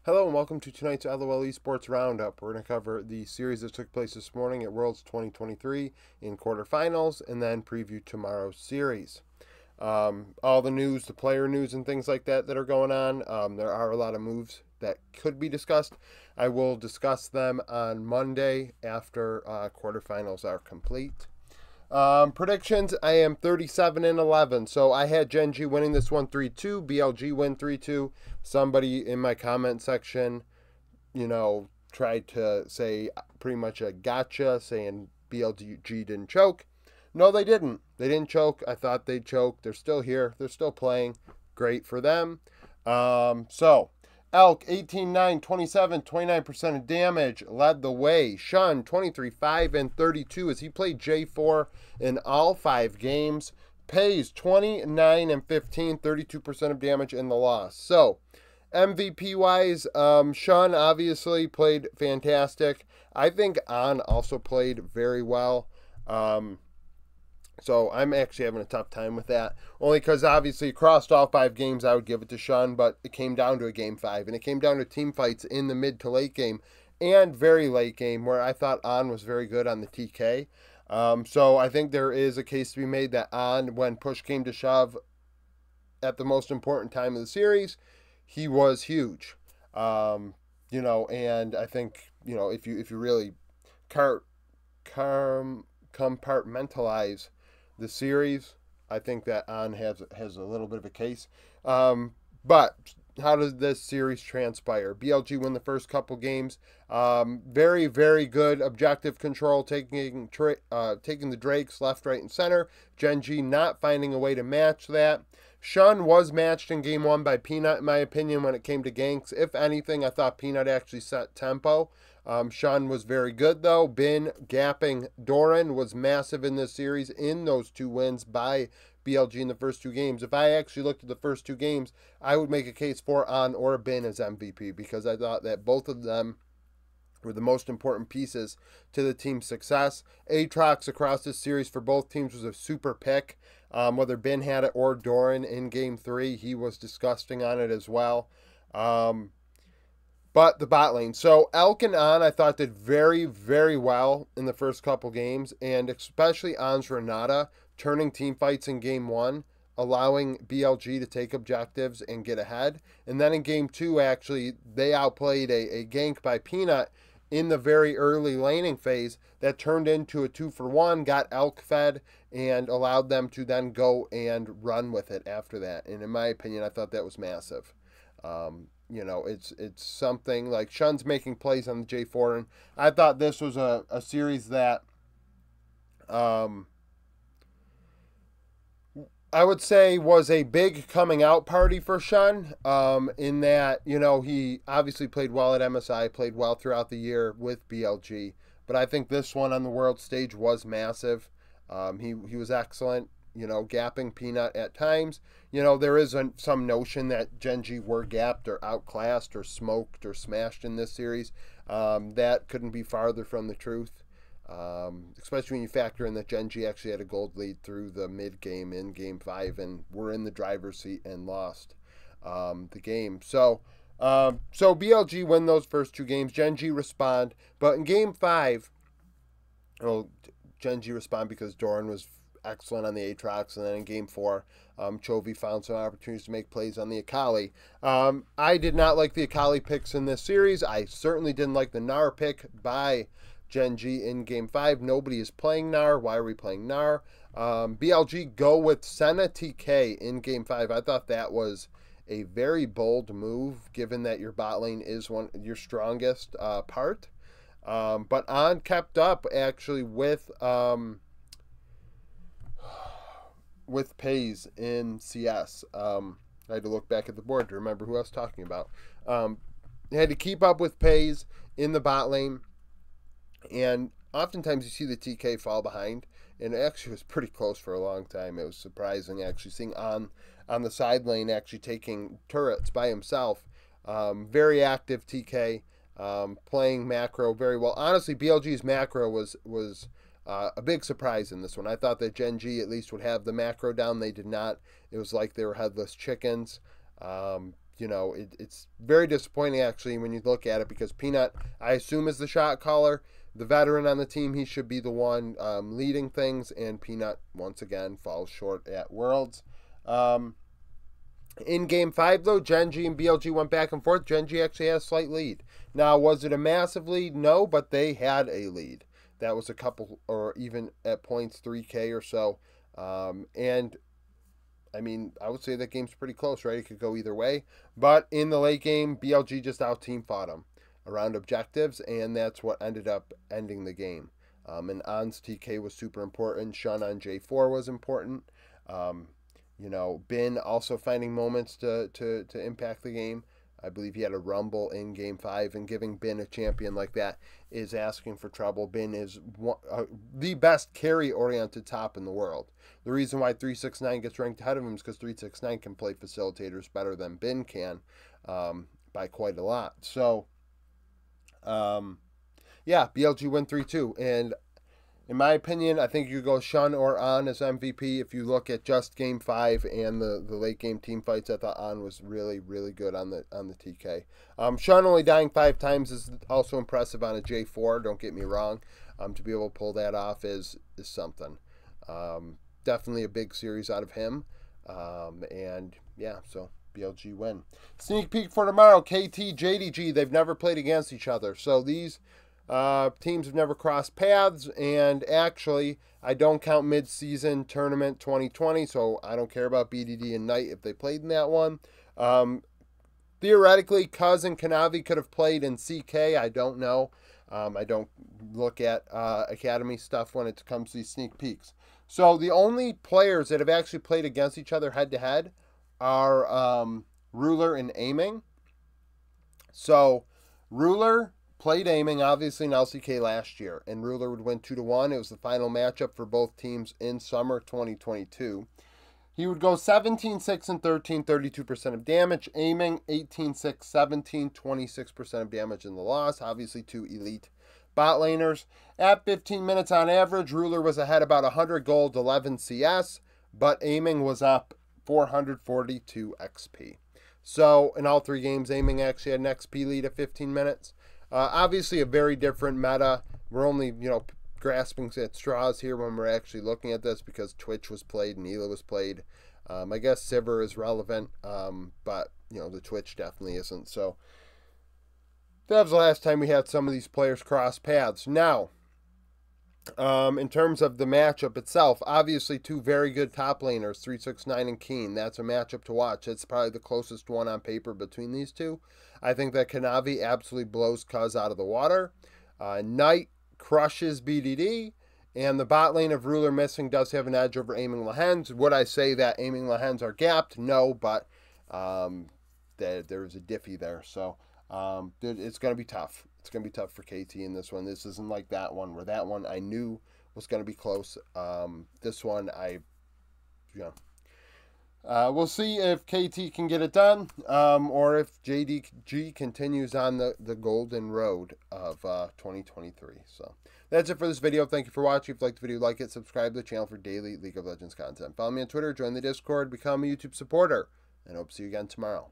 Hello and welcome to tonight's LOL Esports Roundup. We're going to cover the series that took place this morning at Worlds 2023 in quarterfinals and then preview tomorrow's series. All the news, the player news and things like that are going on. There are a lot of moves that could be discussed. I will discuss them on Monday after quarterfinals are complete. Predictions, I am 37-11. So I had Gen G winning this one 3-2, BLG win 3-2. Somebody in my comment section, tried to say pretty much a gotcha, saying BLG didn't choke. No, they didn't. They didn't choke. I thought they'd choke. They're still here. They're still playing. Great for them. So Elk, 18-9, 27, 29% of damage, led the way. Shun, 23-5 and 32 as he played J4 in all 5 games. Pays, 29 and 15, 32% of damage in the loss. So, MVP-wise, Shun obviously played fantastic. I think An also played very well. So I'm actually having a tough time with that. Only because obviously across all 5 games I would give it to Shun, but it came down to a game 5. And it came down to team fights in the mid to late game and very late game where I thought An was very good on the TK. So I think there is a case to be made that An, when push came to shove at the most important time of the series, he was huge. And I think, if you really compartmentalize the series, I think that An has a little bit of a case. But how does this series transpire? BLG win the first couple games. Very, very good objective control, taking the Drakes left, right, and center. Gen G not finding a way to match that. Shun was matched in game 1 by Peanut, in my opinion, when it came to ganks. If anything, I thought Peanut actually set tempo. Shun was very good, though. Bin gapping Doran was massive in this series in those 2 wins by BLG in the first 2 games. If I actually looked at the first 2 games, I would make a case for An or Bin as MVP because I thought that both of them were the most important pieces to the team's success. Aatrox across this series for both teams was a super pick. Whether Bin had it or Doran in game 3, he was disgusting on it as well. But the bot lane. So Elk and An, I thought, did very, very well in the first couple games, and especially An's Renata turning team fights in game 1, allowing BLG to take objectives and get ahead. And then in game 2, actually, they outplayed a gank by Peanut in the very early laning phase that turned into a 2-for-1, got Elk fed, and allowed them to then go and run with it after that. And in my opinion, I thought that was massive. It's something like Shun's making plays on the J4, and I thought this was a series that I would say was a big coming out party for Shun, in that, he obviously played well at MSI, played well throughout the year with BLG, but I think this one on the world stage was massive. He was excellent. Gapping Peanut at times. There is some notion that Gen G were gapped or outclassed or smoked or smashed in this series. That couldn't be farther from the truth, especially when you factor in that Gen G actually had a gold lead through the mid-game in Game 5 and were in the driver's seat and lost the game. So BLG win those first 2 games. Gen G respond. But in Game 5, Gen G respond because Doran was excellent on the Aatrox, and then in game 4, Chovy found some opportunities to make plays on the Akali. I did not like the Akali picks in this series. I certainly didn't like the Gnar pick by Gen G in game 5. Nobody is playing Gnar. Why are we playing Gnar? BLG go with Senna TK in game 5. I thought that was a very bold move, given that your bot lane is your strongest part. But An kept up actually with Pays in CS. I had to look back at the board to remember who I was talking about. They had to keep up with Pays in the bot lane, and oftentimes you see the TK fall behind, and it actually was pretty close for a long time. It was surprising actually seeing on the side lane actually taking turrets by himself. Very active TK, playing macro very well. Honestly, BLG's macro was a big surprise in this one. I thought that Gen G at least would have the macro down. They did not. It was like they were headless chickens. you know, it's very disappointing, actually, when you look at it, because Peanut, I assume, is the shot caller, the veteran on the team. He should be the one leading things, and Peanut, once again, falls short at Worlds. In Game 5, though, Gen.G and BLG went back and forth. Gen.G actually has a slight lead. Now, was it a massive lead? No, but they had a lead. That was a couple, or even at points, 3K or so. And, I mean, I would say that game's pretty close, right? It could go either way. But in the late game, BLG just out-team fought them around objectives, and that's what ended up ending the game. And On's TK was super important. Shun on J4 was important. You know, Bin also finding moments to impact the game. I believe he had a rumble in Game 5, and giving Bin a champion like that is asking for trouble. Bin is the best carry-oriented top in the world. The reason why 369 gets ranked ahead of him is because 369 can play facilitators better than Bin can, by quite a lot. So, yeah, BLG win 3-2, and in my opinion, I think you go Shun or On as MVP. If you look at just Game 5 and the late game team fights, I thought On was really, really good on the TK. Shun only dying 5 times is also impressive on a J4. Don't get me wrong. To be able to pull that off is something. Definitely a big series out of him. And yeah, so BLG win. Sneak peek for tomorrow: KT, JDG. They've never played against each other, so these teams have never crossed paths, and actually, I don't count mid-season tournament 2020, so I don't care about BDD and Knight if they played in that one. Theoretically, Cuz and Kanavi could have played in CK. I don't know. I don't look at Academy stuff when it comes to these sneak peeks. So the only players that have actually played against each other head-to-head are Ruler and Aiming. So, Ruler played Aiming, obviously, in LCK last year, and Ruler would win 2-1. It was the final matchup for both teams in summer 2022. He would go 17-6 and 13, 32% of damage. Aiming 18-6, 17, 26% of damage in the loss. Obviously, 2 elite bot laners. At 15 minutes on average, Ruler was ahead about 100 gold, 11 CS, but Aiming was up 442 XP. So, in all 3 games, Aiming actually had an XP lead at 15 minutes. Obviously, a very different meta. We're only, you know, grasping at straws here when we're actually looking at this, because Twitch was played and Ela was played. I guess Sivir is relevant, but, you know, the Twitch definitely isn't. So, that was the last time we had some of these players cross paths. Now, in terms of the matchup itself, obviously 2 very good top laners, 369 and Keen. That's a matchup to watch. It's probably the closest one on paper between these two. I think that Kanavi absolutely blows Cuz out of the water. Knight crushes BDD, and the bot lane of Ruler missing does have an edge over Aiming Lahens. Would I say that Aiming Lahens are gapped? No, but there's a diffy there. So it's going to be tough. It's going to be tough for KT in this one. This isn't like that one, where that one I knew was going to be close. This one, we'll see if KT can get it done, or if JDG continues on the golden road of 2023. So that's it for this video. Thank you for watching. If you liked the video, like it, subscribe to the channel for daily League of Legends content. Follow me on Twitter, join the Discord, become a YouTube supporter, and I hope to see you again tomorrow.